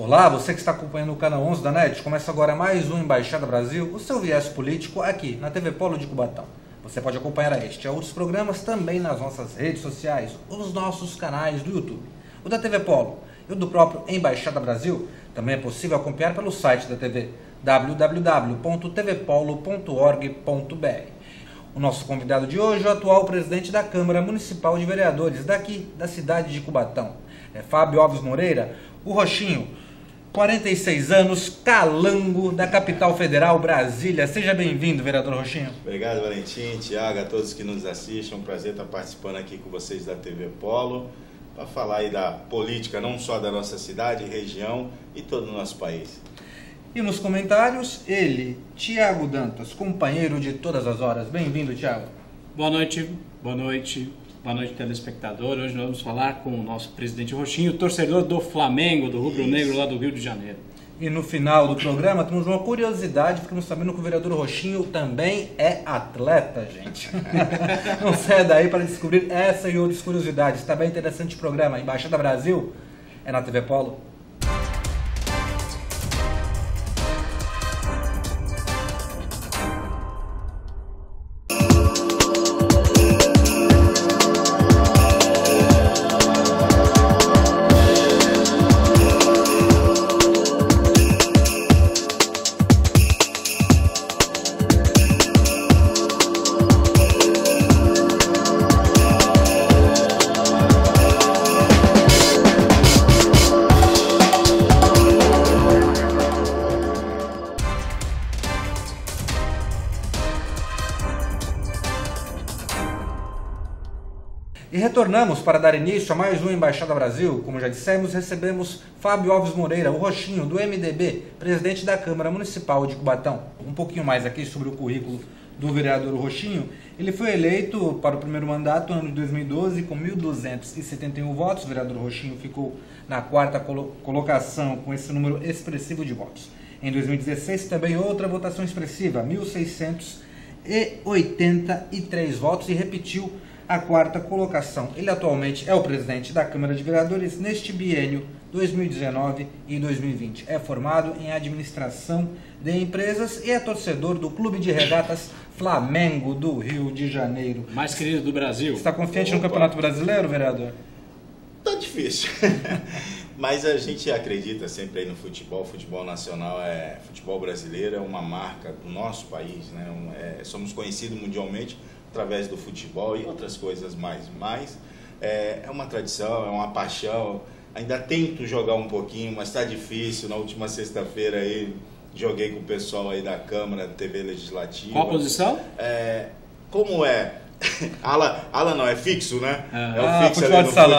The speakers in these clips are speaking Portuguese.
Olá, você que está acompanhando o canal 11 da NET, começa agora mais um Embaixada Brasil, o seu viés político aqui na TV Polo de Cubatão. Você pode acompanhar este e outros programas também nas nossas redes sociais, os nossos canais do YouTube. O da TV Polo e o do próprio Embaixada Brasil também é possível acompanhar pelo site da TV, www.tvpolo.org.br. O nosso convidado de hoje é o atual presidente da Câmara Municipal de Vereadores daqui da cidade de Cubatão. É Fábio Alves Moreira, o Roxinho, 46 anos, calango da capital federal, Brasília. Seja bem-vindo, vereador Roxinho. Obrigado, Valentim, Tiago, a todos que nos assistem. É um prazer estar participando aqui com vocês da TV Polo para falar aí da política, não só da nossa cidade, região e todo o nosso país. E nos comentários, ele, Tiago Dantas, companheiro de todas as horas. Bem-vindo, Tiago. Boa noite, telespectador. Hoje nós vamos falar com o nosso presidente Roxinho, torcedor do Flamengo, do Rubro Negro, lá do Rio de Janeiro. E no final do programa temos uma curiosidade, ficamos sabendo que o vereador Roxinho também é atleta, gente. Não saia daí para descobrir essa e outras curiosidades. Está bem interessante o programa. Embaixada Brasil é na TV Polo. E retornamos para dar início a mais um Embaixada Brasil. Como já dissemos, recebemos Fábio Alves Moreira, o Roxinho, do MDB, presidente da Câmara Municipal de Cubatão. Um pouquinho mais aqui sobre o currículo do vereador Roxinho. Ele foi eleito para o primeiro mandato no ano de 2012 com 1.271 votos. O vereador Roxinho ficou na quarta colocação com esse número expressivo de votos. Em 2016 também outra votação expressiva, 1.683 votos, e repetiu a quarta colocação. Ele atualmente é o presidente da Câmara de Vereadores neste biênio 2019 e 2020. É formado em administração de empresas e é torcedor do Clube de Regatas Flamengo do Rio de Janeiro. Mais querido do Brasil. Está confiante no Campeonato Brasileiro, vereador? Tá difícil. Mas a gente acredita sempre aí no futebol. Futebol nacional futebol brasileiro é uma marca do nosso país, né? Somos conhecidos mundialmente através do futebol e outras coisas mais. Mas é uma tradição, é uma paixão. Ainda tento jogar um pouquinho, mas está difícil. Na última sexta-feira aí joguei com o pessoal aí da Câmara, TV Legislativa. Qual a posição? Como é? Ala não, é fixo, né? É o fixo ali no futsal.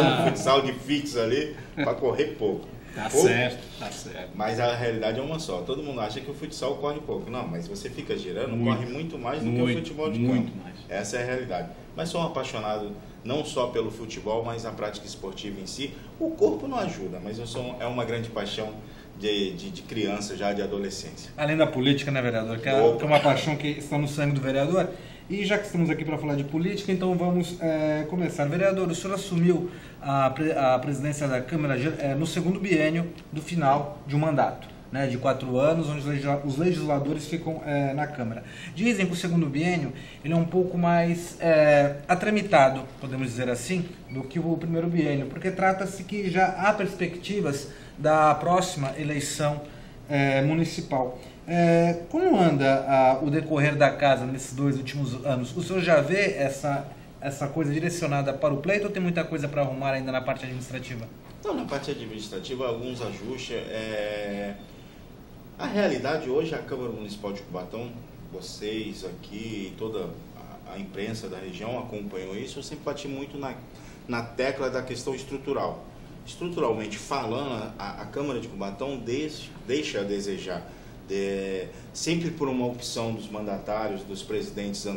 No futsal de fixo ali, para correr pouco. Tá certo. Mas a realidade é uma só. Todo mundo acha que o futsal corre pouco. Não, mas você fica girando, corre muito mais do que o futebol de campo. Essa é a realidade. Mas sou um apaixonado não só pelo futebol, mas a prática esportiva em si. O corpo não ajuda, mas é uma grande paixão de criança, já de adolescência. Além da política, né, vereador? Que é uma paixão que está no sangue do vereador. E já que estamos aqui para falar de política, então vamos começar. Vereador, o senhor assumiu a presidência da Câmara no segundo biênio do final de um mandato, né, de 4 anos, onde os legisladores ficam na Câmara. Dizem que o segundo biênio ele é um pouco mais atramitado, podemos dizer assim, do que o primeiro biênio, porque trata-se que já há perspectivas da próxima eleição municipal. Como anda o decorrer da casa nesses 2 últimos anos? O senhor já vê essa coisa direcionada para o pleito ou tem muita coisa para arrumar ainda na parte administrativa? Não, na parte administrativa, alguns ajustes. A realidade hoje, a Câmara Municipal de Cubatão, vocês aqui, toda a imprensa da região acompanhou isso. Eu sempre bati muito na tecla da questão estrutural. Estruturalmente falando, a Câmara de Cubatão deixa a desejar. Sempre por uma opção dos mandatários, dos presidentes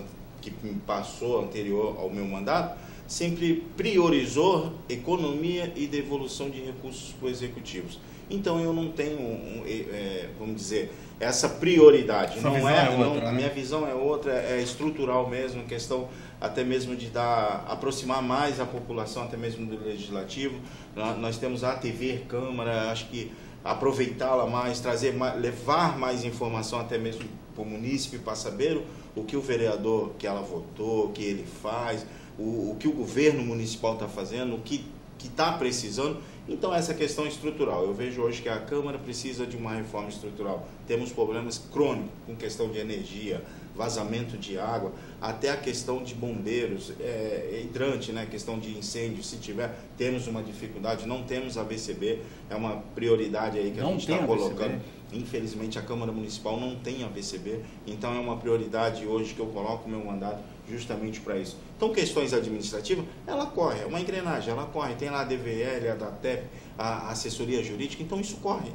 que passou anterior ao meu mandato, sempre priorizou economia e devolução de recursos para os executivos. Então eu não tenho, vamos dizer, essa prioridade. Essa visão é outra, né? A minha visão é outra, é estrutural mesmo, questão até mesmo de aproximar mais a população, até mesmo do legislativo. Nós temos a TV Câmara, acho que aproveitá-la mais, levar mais informação até mesmo para o munícipe, para saber o que o vereador que ela votou, o que ele faz, o que o governo municipal está fazendo, o que está precisando. Então essa questão estrutural, eu vejo hoje que a Câmara precisa de uma reforma estrutural. Temos problemas crônicos com questão de energia, vazamento de água, até a questão de bombeiros, hidrante, né? Questão de incêndio, se tiver, temos uma dificuldade, não temos a AVCB, é uma prioridade aí que a gente está colocando. Infelizmente a Câmara Municipal não tem a AVCB, então é uma prioridade hoje que eu coloco o meu mandato justamente para isso. Então questões administrativas, ela corre, é uma engrenagem, ela corre, tem lá a DVL, a DATEP, a assessoria jurídica, então isso corre,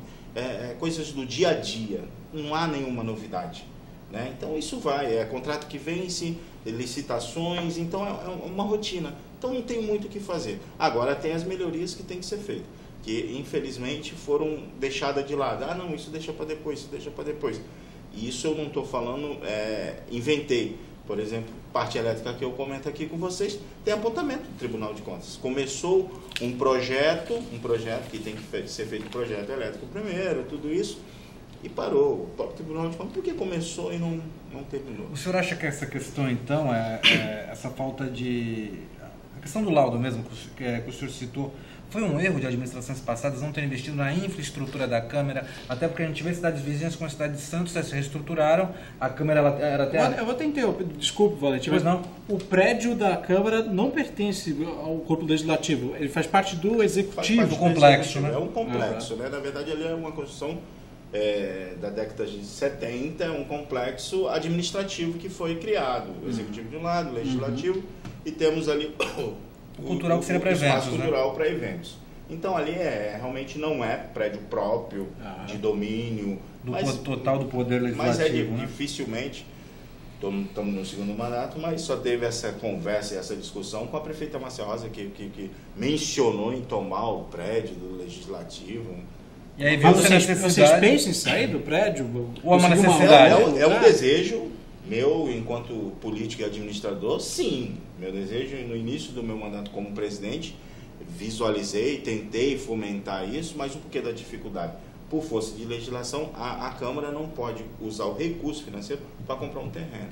coisas do dia a dia, não há nenhuma novidade. Né? Então isso vai, é contrato que vence, licitações, então é uma rotina. Então não tem muito o que fazer. Agora tem as melhorias que tem que ser feitas, que infelizmente foram deixadas de lado. Ah não, isso deixa para depois, isso deixa para depois. E isso eu não estou falando, inventei. Por exemplo, parte elétrica que eu comento aqui com vocês, tem apontamento do Tribunal de Contas. Começou um projeto que tem que ser feito projeto elétrico primeiro, tudo isso, e parou. O próprio Tribunal de Contas, porque começou e não terminou. O senhor acha que essa questão, então, essa falta de... A questão do laudo mesmo, que o senhor citou, foi um erro de administrações passadas não ter investido na infraestrutura da Câmara, até porque a gente vê cidades vizinhas como a cidade de Santos, se reestruturaram, a Câmara era até... Eu vou tentar, desculpe, Valentim, mas não. O prédio da Câmara não pertence ao Corpo Legislativo, ele faz parte do Executivo. Do complexo, né? É um complexo, né? Na verdade, ele é uma construção da década de 70, um complexo administrativo que foi criado, o Executivo de um lado, o Legislativo, e temos ali... O cultural que seria para eventos, né? Cultural para eventos. Então ali realmente não é prédio próprio de domínio total do poder legislativo. Mas dificilmente, estamos no segundo mandato, mas só teve essa conversa e essa discussão com a prefeita Márcia Rosa que mencionou em tomar o prédio do legislativo. E aí viu vocês pensam em sair do prédio? Ou uma necessidade? É um desejo meu, enquanto político e administrador, sim. Meu desejo, no início do meu mandato como presidente, visualizei, tentei fomentar isso, mas o porquê da dificuldade? Por força de legislação, a Câmara não pode usar o recurso financeiro para comprar um terreno.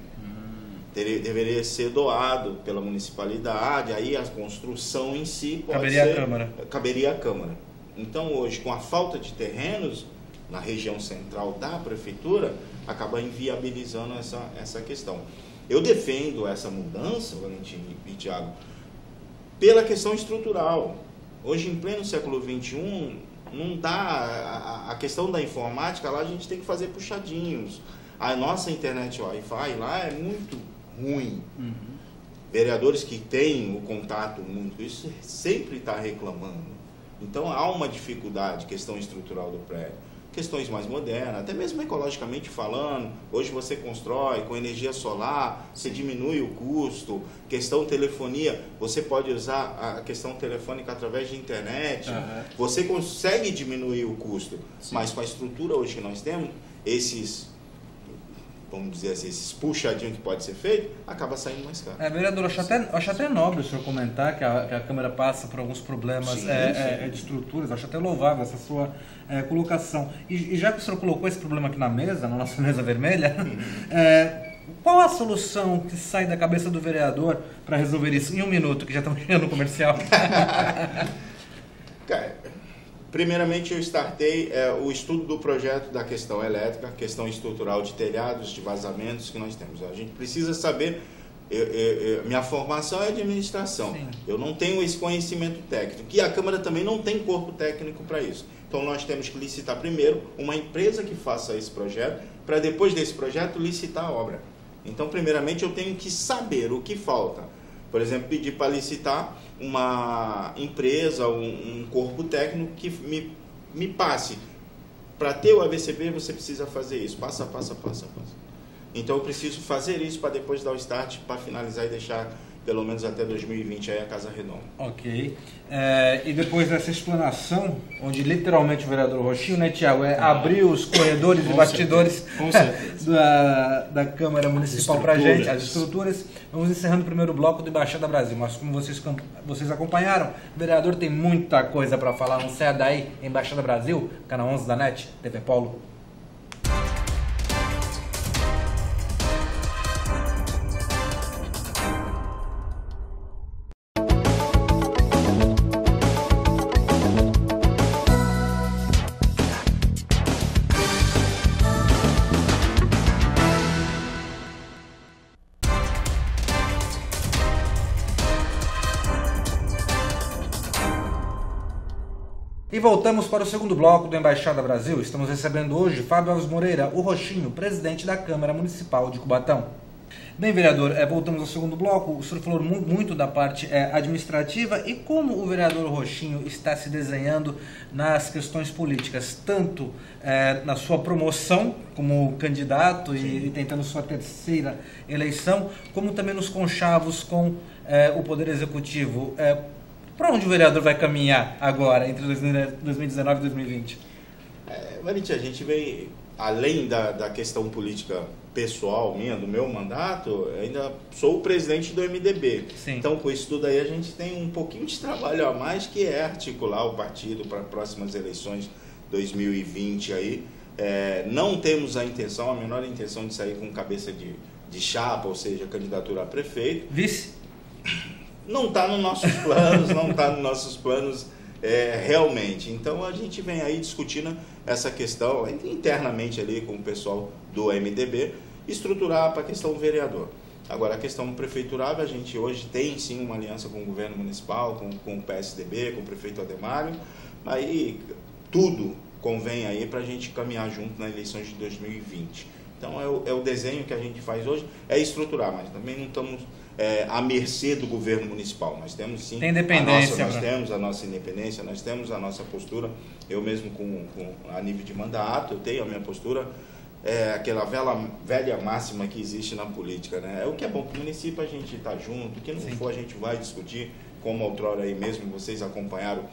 Deveria ser doado pela municipalidade, aí a construção em si pode caberia à Câmara. Então, hoje, com a falta de terrenos na região central da prefeitura, acaba inviabilizando essa questão. Eu defendo essa mudança, Valentim e Thiago, pela questão estrutural. Hoje, em pleno século XXI, não dá... A questão da informática, lá a gente tem que fazer puxadinhos. A nossa internet Wi-Fi lá é muito ruim. Vereadores que têm o contato muito, isso sempre está reclamando. Então, há uma dificuldade, questão estrutural do prédio. Questões mais modernas, até mesmo ecologicamente falando, hoje você constrói com energia solar, você diminui o custo, questão telefonia, você pode usar a questão telefônica através de internet, você consegue diminuir o custo, mas com a estrutura hoje que nós temos, vamos dizer assim, esses puxadinhos que pode ser feito, acaba saindo mais caro. Vereador, acho até nobre o senhor comentar que a Câmara passa por alguns problemas de estruturas, acho até louvável essa sua colocação. E já que o senhor colocou esse problema aqui na mesa, na nossa mesa vermelha, qual a solução que sai da cabeça do vereador para resolver isso? Em um minuto, que já estamos chegando no comercial. Primeiramente, eu startei o estudo do projeto da questão elétrica, questão estrutural de telhados, de vazamentos que nós temos. A gente precisa saber, minha formação é administração, eu não tenho esse conhecimento técnico, e a Câmara também não tem corpo técnico para isso. Então, nós temos que licitar primeiro uma empresa que faça esse projeto, para depois desse projeto licitar a obra. Então, primeiramente, eu tenho que saber o que falta. Por exemplo, pedir para licitar uma empresa, um corpo técnico que me passe. Para ter o AVCB, você precisa fazer isso, passo a passo. Então, eu preciso fazer isso para depois dar o start, para finalizar e deixar pelo menos até 2020 aí a Casa Redonda. Ok. E depois dessa explanação, onde literalmente o vereador Rochinho, né, Tiago, abriu os corredores e bastidores da Câmara Municipal para a gente, as estruturas, vamos encerrando o primeiro bloco do Embaixada Brasil. Mas como vocês acompanharam, o vereador tem muita coisa para falar, não saia daí, Embaixada Brasil, canal 11 da NET, TV Polo. E voltamos para o segundo bloco do Embaixada Brasil. Estamos recebendo hoje Fábio Alves Moreira, o Rochinho, presidente da Câmara Municipal de Cubatão. Bem, vereador, voltamos ao segundo bloco. O senhor falou muito da parte administrativa e como o vereador Rochinho está se desenhando nas questões políticas, tanto na sua promoção como candidato e tentando sua terceira eleição, como também nos conchavos com o Poder Executivo. Para onde o vereador vai caminhar agora, entre 2019 e 2020? Valentim, a gente vem, além da questão política pessoal minha, do meu mandato, ainda sou o presidente do MDB. Sim. Então, com isso tudo aí, a gente tem um pouquinho de trabalho a mais, que é articular o partido para próximas eleições 2020 aí. Não temos a menor intenção de sair com cabeça de chapa, ou seja, candidatura a prefeito. Vice? Não está nos nossos planos, realmente. Então a gente vem aí discutindo essa questão internamente ali com o pessoal do MDB, estruturar para a questão vereador. Agora, a questão prefeiturável, a gente hoje tem sim uma aliança com o governo municipal, com o PSDB, com o prefeito Ademário, aí tudo convém aí para a gente caminhar junto nas eleições de 2020. Então é o desenho que a gente faz hoje, é estruturar, mas também não estamos à mercê do governo municipal. Nós temos sim nós temos a nossa independência, nós temos a nossa postura. Eu mesmo a nível de mandato, eu tenho a minha postura, aquela velha máxima que existe na política, né? O que é bom para o município, a gente está junto, o que não for a gente vai discutir, como outrora aí mesmo vocês acompanharam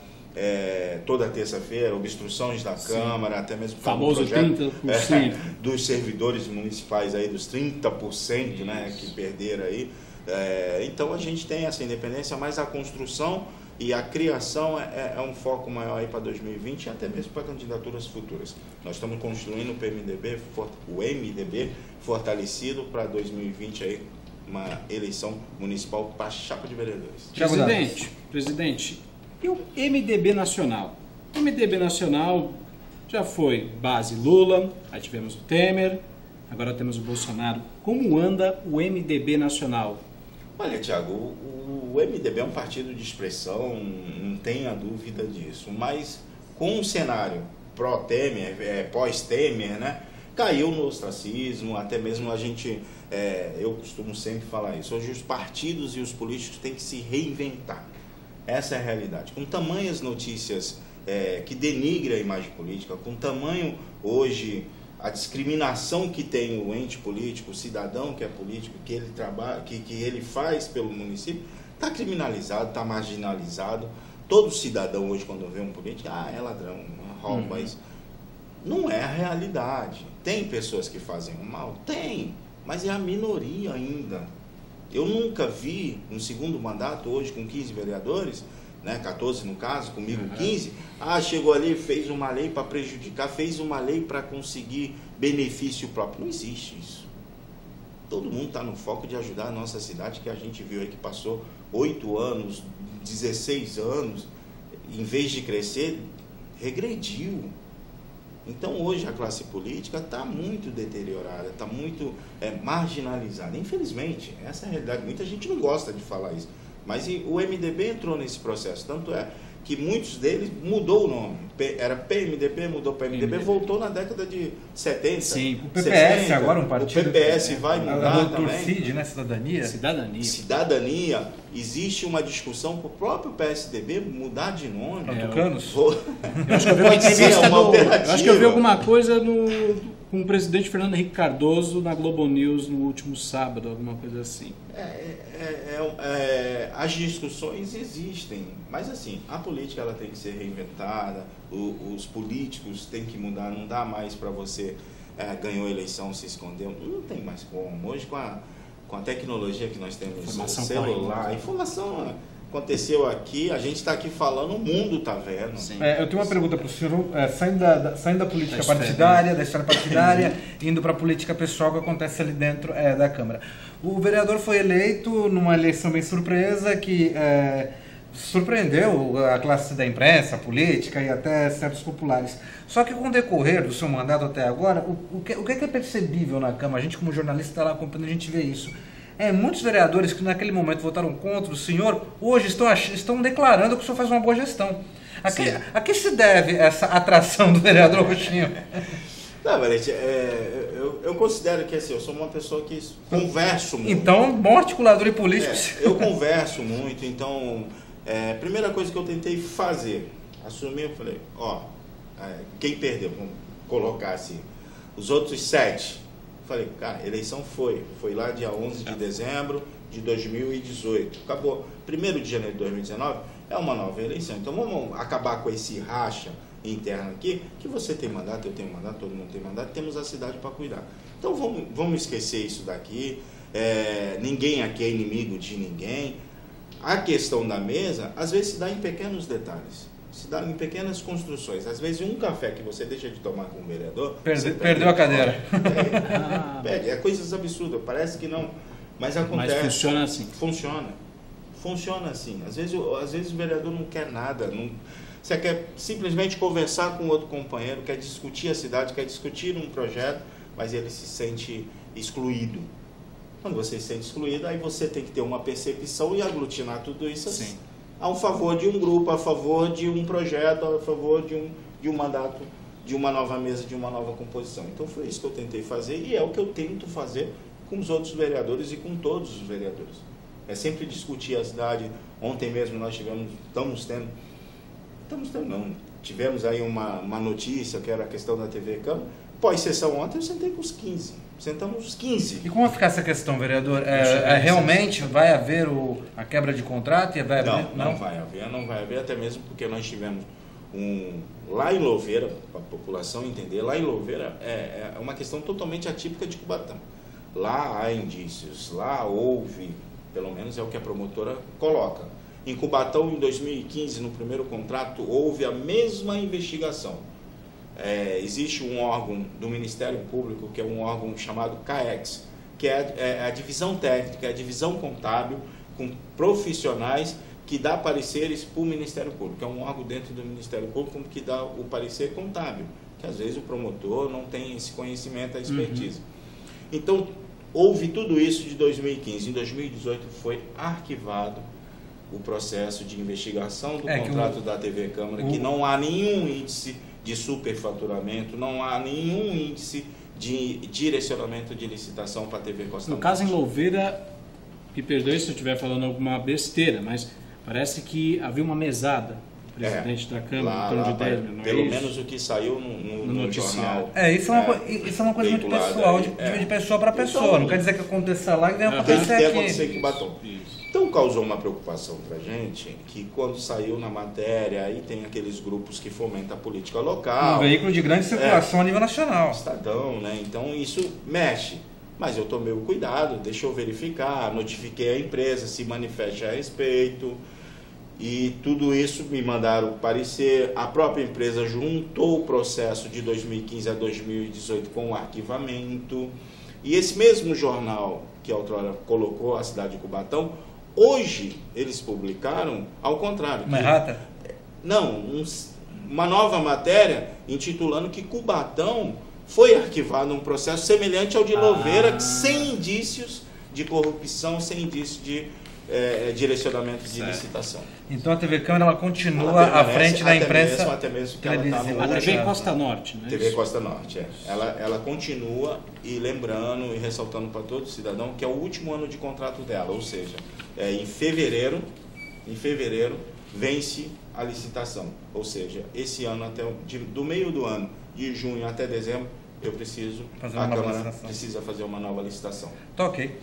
toda terça-feira, obstruções da Câmara, até mesmo famoso 30% dos servidores municipais aí, dos 30%, né, que perderam aí. Então a gente tem essa independência, mas a construção e a criação é um foco maior aí para 2020 e até mesmo para candidaturas futuras. Nós estamos construindo o MDB fortalecido para 2020 aí, uma eleição municipal para a chapa de vereadores. Presidente, e o MDB Nacional? O MDB Nacional já foi base Lula, aí tivemos o Temer, agora temos o Bolsonaro. Como anda o MDB Nacional? Olha, Tiago, o MDB é um partido de expressão, não tenha dúvida disso, mas com um cenário pró-Temer, pós-Temer, né, caiu no ostracismo, até mesmo a gente, eu costumo sempre falar isso, hoje os partidos e os políticos têm que se reinventar, essa é a realidade. Com tamanhas notícias que denigrem a imagem política, com tamanho hoje a discriminação que tem o ente político, o cidadão que é político, que ele trabalha, que ele faz pelo município, está criminalizado, está marginalizado. Todo cidadão hoje, quando vê um político, é ladrão, rouba isso. Não é a realidade. Tem pessoas que fazem o mal? Tem, mas é a minoria ainda. Eu nunca vi um segundo mandato hoje com 15 vereadores, né, 14 no caso, comigo 15, chegou ali, fez uma lei para prejudicar, fez uma lei para conseguir benefício próprio. Não existe isso. Todo mundo está no foco de ajudar a nossa cidade, que a gente viu aí que passou 8 anos, 16 anos, em vez de crescer, regrediu. Então hoje a classe política está muito deteriorada, está muito marginalizada. Infelizmente, essa é a realidade. Muita gente não gosta de falar isso. Mas o MDB entrou nesse processo, tanto é que muitos deles mudou o nome. Era PMDB, mudou para MDB, voltou na década de 70. Sim, o PPS 60, agora um partido. O PPS vai mudar também. CID, né? Cidadania. Existe uma discussão para o próprio PSDB mudar de nome. Tucanos? Eu acho que eu vi uma entrevista eu acho que eu vi alguma coisa com o presidente Fernando Henrique Cardoso na Globo News no último sábado, alguma coisa assim. As discussões existem, mas assim, a política ela tem que ser reinventada, os políticos têm que mudar, não dá mais para você ganhou a eleição, se escondeu, não tem mais como. Hoje com a tecnologia que nós temos, Informação celular, informação aconteceu aqui, a gente está aqui falando, o mundo está vendo. Eu tenho uma pergunta para o senhor, saindo da política partidária, da história partidária, indo para a política pessoal que acontece ali dentro da Câmara. O vereador foi eleito numa eleição bem surpresa, que surpreendeu a classe da imprensa, a política e até certos populares. Só que com o decorrer do seu mandato até agora, o que é percebível na Câmara? A gente como jornalista está lá acompanhando, a gente vê isso. Muitos vereadores que naquele momento votaram contra o senhor, hoje estão declarando que o senhor faz uma boa gestão. A que se deve essa atração do vereador Rochinho? Não, Valente, eu considero que assim, eu sou uma pessoa que converso muito. Então, bom articulador e político. Eu converso muito, então, primeira coisa que eu tentei fazer, assumir, eu falei, quem perdeu, vamos colocar assim, os outros 7, falei, cara, eleição foi lá dia 11 de dezembro de 2018, acabou, 1º de janeiro de 2019, é uma nova eleição, então vamos acabar com esse racha interno aqui, que você tem mandato, eu tenho mandato, todo mundo tem mandato, temos a cidade para cuidar. Então vamos esquecer isso daqui, ninguém aqui é inimigo de ninguém. A questão da mesa, às vezes se dá em pequenos detalhes, se dá em pequenas construções. Às vezes um café que você deixa de tomar com o vereador... Perdeu a cadeira. É coisas absurdas, parece que não, mas acontece. Mas funciona assim. Funciona assim. Às vezes o vereador não quer nada, você quer simplesmente conversar com outro companheiro, quer discutir a cidade, quer discutir um projeto, mas ele se sente excluído. Quando você se sente excluído, aí você tem que ter uma percepção e aglutinar tudo isso assim, a favor de um grupo, a favor de um projeto, a favor de um mandato, de uma nova mesa, de uma nova composição. Então foi isso que eu tentei fazer e é o que eu tento fazer com os outros vereadores e com todos os vereadores. É sempre discutir a cidade. Ontem mesmo nós tivemos aí uma notícia que era a questão da TV Câmara. Pós-sessão ontem eu sentei com os 15. Sentamos os 15. E como vai ficar essa questão, vereador? Realmente vai haver a quebra de contrato? Não vai haver, até mesmo porque nós tivemos lá em Louveira, para a população entender, lá em Louveira é uma questão totalmente atípica de Cubatão. Lá há indícios, lá houve, pelo menos é o que a promotora coloca. Em Cubatão, em 2015, no primeiro contrato, houve a mesma investigação. Existe um órgão do Ministério Público, que é um órgão chamado CAEX, que é a divisão técnica, a divisão contábil, com profissionais que dá pareceres para o Ministério Público. É um órgão dentro do Ministério Público que dá o parecer contábil, que às vezes o promotor não tem esse conhecimento, a expertise. Então, houve tudo isso de 2015. Em 2018 foi arquivado o processo de investigação do contrato da TV Câmara, que não há nenhum índice de superfaturamento, não há nenhum índice de direcionamento de licitação para a TV Costa Norte. No caso em Louveira, me perdoe se eu estiver falando alguma besteira, mas parece que havia uma mesada do presidente da Câmara, em torno de 10 milhões. Pelo menos o que saiu no noticiário. Isso é uma coisa muito pessoal, de pessoa para pessoa. Então, não quer dizer que aconteça lá e deve acontecer aqui. Tem que acontecer em Cubatão. Então causou uma preocupação para a gente, que quando saiu na matéria, aí tem aqueles grupos que fomentam a política local. Um veículo de grande circulação a nível nacional. Estadão, né? Então isso mexe. Mas eu tomei o cuidado, deixa eu verificar, notifiquei a empresa, se manifeste a respeito. E tudo isso me mandaram parecer. A própria empresa juntou o processo de 2015 a 2018 com o arquivamento. E esse mesmo jornal que a outrora colocou a cidade de Cubatão, hoje eles publicaram ao contrário. Uma errata? Não, uma nova matéria intitulando que Cubatão foi arquivado um processo semelhante ao de Louveira, sem indícios de corrupção, sem indícios de direcionamento de licitação. Então a TV Câmara ela continua à frente da imprensa. Até mesmo que ela está no a TV Costa Norte, né? TV Costa Norte, Ela continua e lembrando e ressaltando para todo cidadão que é o último ano de contrato dela, ou seja, em fevereiro vence a licitação, ou seja, esse ano do meio do ano, de junho até dezembro, eu preciso, a Câmara precisa fazer uma nova licitação. Tá ok.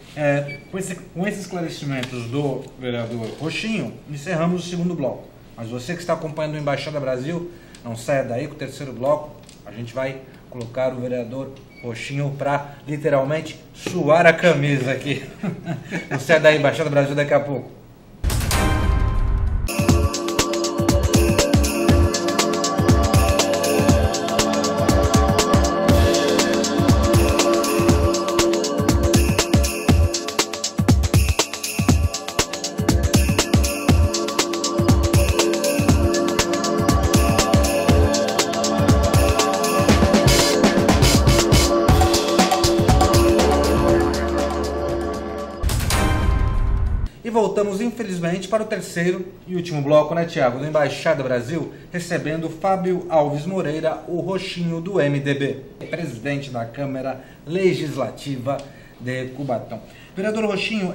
Com esses esclarecimentos do vereador Rochinho, encerramos o segundo bloco. Mas você que está acompanhando o Embaixada Brasil, não saia daí com o terceiro bloco. A gente vai colocar o vereador Rochinho para, literalmente, suar a camisa aqui. Não saia daí, Embaixada Brasil, daqui a pouco. Voltamos, infelizmente, para o terceiro e último bloco, né, Thiago, do Embaixada Brasil, recebendo Fábio Alves Moreira, o Rochinho do MDB, presidente da Câmara Legislativa de Cubatão. Vereador Rochinho,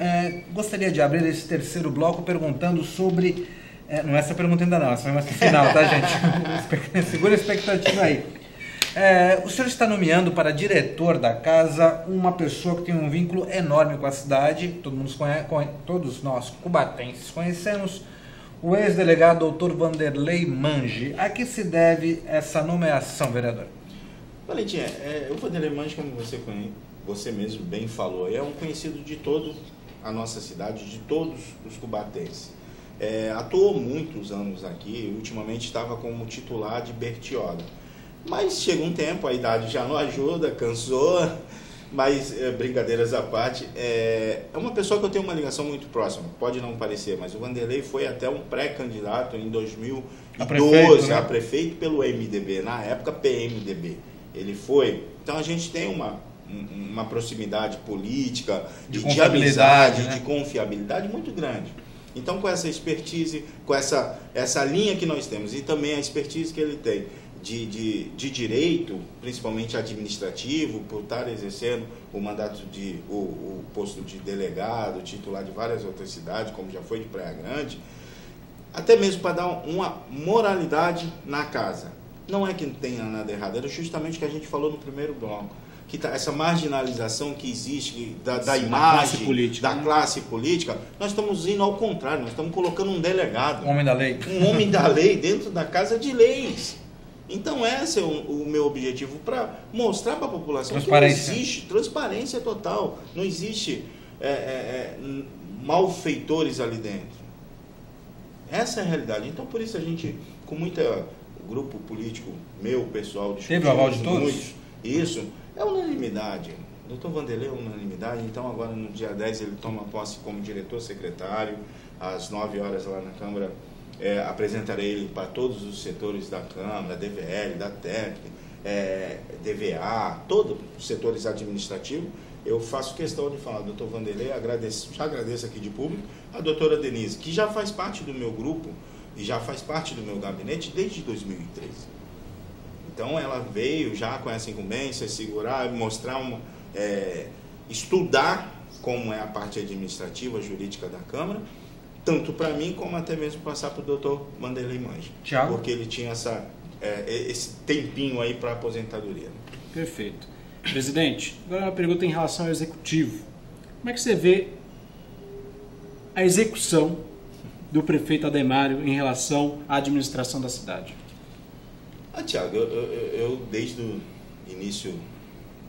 gostaria de abrir esse terceiro bloco perguntando sobre... não é essa pergunta ainda não, essa é mais no final, tá, gente? Segura a expectativa aí. O senhor está nomeando para diretor da casa uma pessoa que tem um vínculo enorme com a cidade, todos nós cubatenses conhecemos, o ex-delegado doutor Vanderlei Mange. A que se deve essa nomeação, vereador? Valentim, o Vanderlei Mange, como você mesmo bem falou, é um conhecido de toda a nossa cidade, de todos os cubatenses. Atuou muitos anos aqui, ultimamente estava como titular de Bertioga. Mas chega um tempo, a idade já não ajuda, cansou, mas brincadeiras à parte, é uma pessoa que eu tenho uma ligação muito próxima, pode não parecer, mas o Vanderlei foi até um pré-candidato em 2012 a prefeito pelo MDB, na época PMDB, ele foi. Então a gente tem uma proximidade política, de amizade, né? De confiabilidade muito grande. Então com essa expertise, com essa linha que nós temos e também a expertise que ele tem, de direito, principalmente administrativo, por estar exercendo o mandato o posto de delegado, titular de várias outras cidades, como já foi de Praia Grande, até mesmo para dar uma moralidade na casa. Não é que não tenha nada errado, era justamente o que a gente falou no primeiro bloco, que essa marginalização que existe da imagem, classe política, nós estamos indo ao contrário, nós estamos colocando um delegado, um homem da lei, dentro da casa de leis. Então esse é o meu objetivo, para mostrar para a população que não existe transparência total, não existe malfeitores ali dentro. Essa é a realidade. Então por isso a gente, com muito grupo político meu, pessoal, teve o aval de todos? Isso, é unanimidade. O doutor Vanderlei é unanimidade, então agora no dia 10 ele toma posse como diretor-secretário, às 9 horas lá na Câmara. Apresentarei ele para todos os setores da Câmara, DVL, da TEC, DVA, todos os setores administrativos. Eu faço questão de falar, doutor Vanderlei, já agradeço aqui de público, a doutora Denise, que já faz parte do meu grupo e já faz parte do meu gabinete desde 2013. Então ela veio já com essa incumbência, segurar, mostrar, estudar como é a parte administrativa, jurídica da Câmara, tanto para mim, como até mesmo passar para o doutor Vanderlei Mange. Thiago? Porque ele tinha esse tempinho aí para aposentadoria. Perfeito. Presidente, agora uma pergunta em relação ao Executivo. Como é que você vê a execução do prefeito Ademário em relação à administração da cidade? Thiago, eu desde o início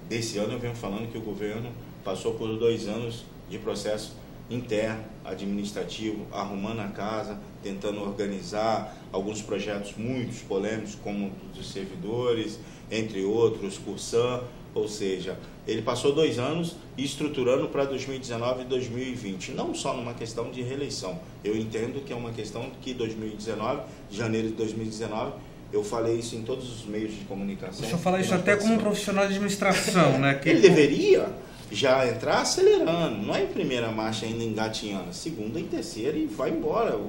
desse ano eu venho falando que o governo passou por 2 anos de processo interno, administrativo, arrumando a casa, tentando organizar alguns projetos muito polêmicos, como dos servidores, entre outros, Cursan, ou seja, ele passou 2 anos estruturando para 2019 e 2020, não só numa questão de reeleição. Eu entendo que é uma questão que 2019, janeiro de 2019, eu falei isso em todos os meios de comunicação. O senhor fala isso até como um profissional de administração, né? Ele deveria já entrar acelerando, não é em primeira marcha ainda engatinhando, segunda e terceira e vai embora.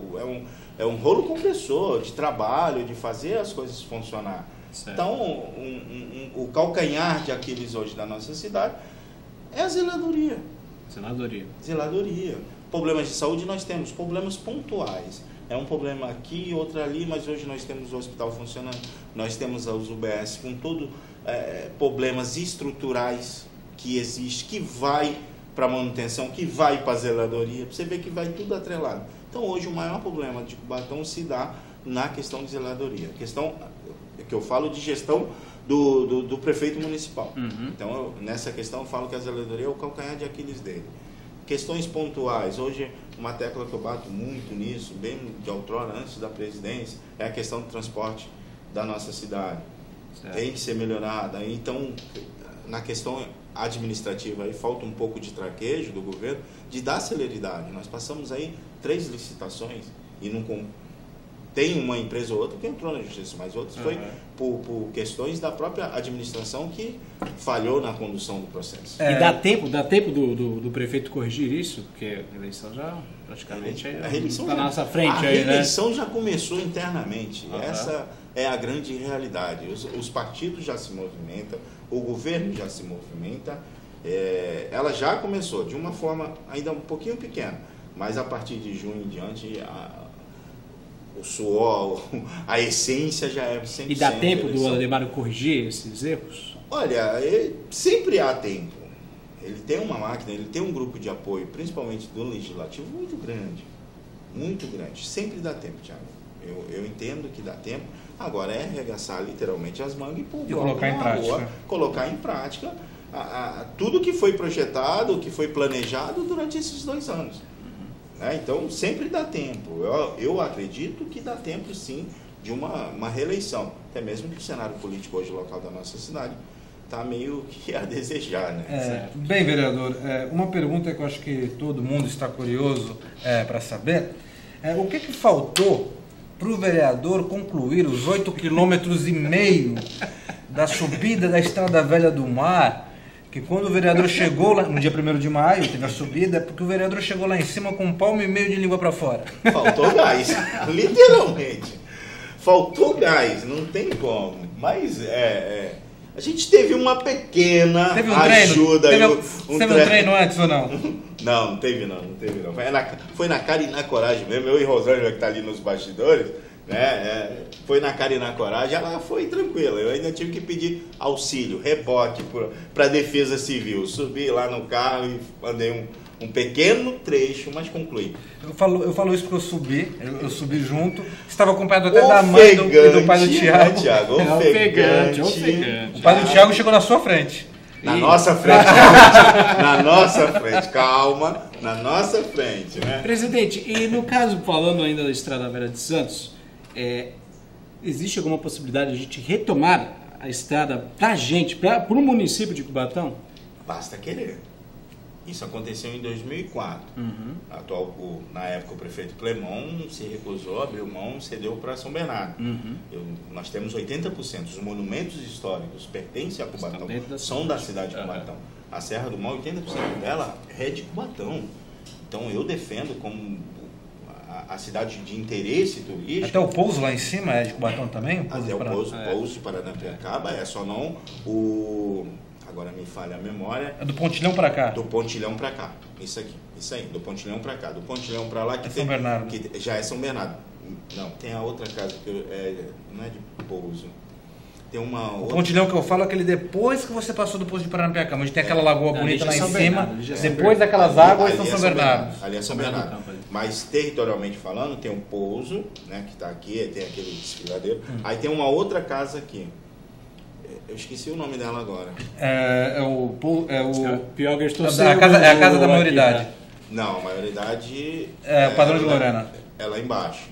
É um rolo compressor de trabalho, de fazer as coisas funcionar. Certo. Então, o calcanhar de Aquiles hoje da nossa cidade é a zeladoria. Zeladoria. Problemas de saúde nós temos, problemas pontuais. É um problema aqui, outro ali, mas hoje nós temos o hospital funcionando, nós temos as UBS com todo problemas estruturais que existem, que vai para manutenção, que vai para a zeladoria. Você vê que vai tudo atrelado. Então, hoje, o maior problema de Cubatão se dá na questão de zeladoria. A questão que eu falo de gestão do prefeito municipal. Então, nessa questão, eu falo que a zeladoria é o calcanhar de Aquiles dele. Questões pontuais. Hoje, uma tecla que eu bato muito nisso, bem de outrora, antes da presidência, é a questão do transporte da nossa cidade. Certo. Tem que ser melhorada. Então, na questão administrativa, aí falta um pouco de traquejo do governo de dar celeridade. Nós passamos aí 3 licitações e não tem uma empresa ou outra que entrou na justiça, mas outras foi por questões da própria administração que falhou na condução do processo. E dá tempo do prefeito corrigir isso? Porque a eleição já praticamente está na nossa frente. A eleição já começou internamente. Essa é a grande realidade. Os partidos já se movimentam, o governo já se movimenta. Ela já começou de uma forma ainda um pouquinho pequena, mas a partir de junho em diante o suor, a essência já é 100%. E dá tempo do Ademar corrigir esses erros? Olha, sempre há tempo. Ele tem uma máquina, ele tem um grupo de apoio, principalmente do Legislativo, muito grande. Muito grande. Sempre dá tempo, Thiago. Eu entendo que dá tempo. Agora é arregaçar literalmente as mangas e colocar em prática. Colocar em prática tudo que foi projetado, que foi planejado durante esses 2 anos. Então, sempre dá tempo. Eu acredito que dá tempo, sim, de uma reeleição. Até mesmo que o cenário político hoje local da nossa cidade está meio que a desejar, né? Bem, vereador, uma pergunta que eu acho que todo mundo está curioso para saber o que faltou para o vereador concluir os 8,5 km da subida da Estrada Velha do Mar, que quando o vereador chegou lá, no dia 1º de maio, teve a subida, é porque o vereador chegou lá em cima com 1,5 palmo de língua para fora. Faltou gás, literalmente. Faltou gás, não tem como. Mas a gente teve uma pequena ajuda. Teve um treino antes ou não? Não teve não. Foi na cara e na coragem mesmo. Eu e Rosângela, que está ali nos bastidores, foi na cara e na coragem, ela foi tranquila. Eu ainda tive que pedir auxílio, reboque para a Defesa Civil. Subi lá no carro e mandei um pequeno trecho, mas concluí. Eu falo isso porque eu subi junto. Estava acompanhado até da mãe e do pai do Thiago. Né, Thiago? Ofegante. O pai do Thiago chegou na sua frente. Na nossa frente. Na nossa frente. Calma. Na nossa frente, né? Presidente, e no caso, falando ainda da Estrada Velha de Santos, existe alguma possibilidade de a gente retomar a estrada para a gente, para o município de Cubatão? Basta querer. Isso aconteceu em 2004. Na época, o prefeito Clemon se recusou, abriu mão, cedeu para São Bernardo. Nós temos 80%. Os monumentos históricos pertencem a Cubatão, são da cidade de Cubatão. A Serra do Mar, 80% dela é de Cubatão. Então, eu defendo como a cidade de interesse turístico. Até o pouso lá em cima é de Cubatão também? Até o pouso de Paranapiacaba, só não agora me falha a memória. É do Pontilhão para cá? Do Pontilhão para cá. Isso aí, do Pontilhão para cá. Do Pontilhão para lá, que São Bernardo. Que já é São Bernardo. Não, tem a outra casa que não é de pouso. Tem uma outra... O Pontilhão que eu falo é aquele depois que você passou do pouso de Paranapiacaba, onde tem aquela lagoa bonita lá em cima, depois daquelas águas são São Bernardo. Ali é São Bernardo. Mas territorialmente falando, tem um pouso, né, que está aqui, tem aquele desfiladeiro. Aí tem uma outra casa aqui. Eu esqueci o nome dela agora. Pior que eu estou a casa da maioridade. Não, a maioridade... o padrão de Lorena. É lá embaixo.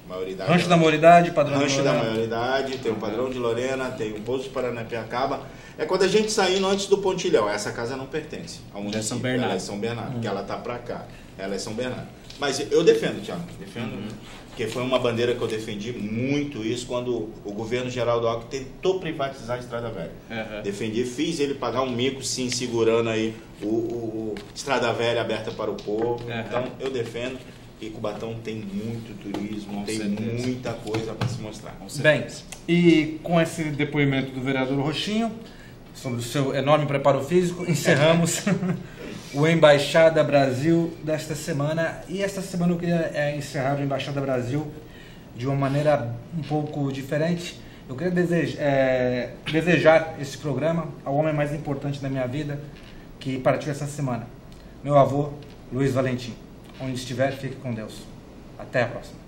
Maioridade, Rancho da Maioridade, padrão Rancho de Lorena. da Maioridade, tem o padrão de Lorena, tem o Pouso de Paranapiacaba. É quando a gente saindo antes do Pontilhão. Essa casa não pertence ao município. São Bernardo. Ela é São Bernardo, porque ela está para cá. Ela é São Bernardo. Mas eu defendo, Thiago, porque foi uma bandeira que eu defendi muito isso quando o governo Geraldo Alckmin tentou privatizar a Estrada Velha. Defendi, fiz ele pagar um mico, sim, segurando aí o Estrada Velha aberta para o povo. Então, eu defendo. E Cubatão tem muito turismo, tem muita coisa para se mostrar. Bem, e com esse depoimento do vereador Roxinho, sobre o seu enorme preparo físico, encerramos o Embaixada Brasil desta semana. E esta semana eu queria encerrar o Embaixada Brasil de uma maneira um pouco diferente, Eu queria desejar esse programa ao homem mais importante da minha vida, que partiu essa semana, meu avô, Luiz Valentim. Onde estiver, fique com Deus. Até a próxima.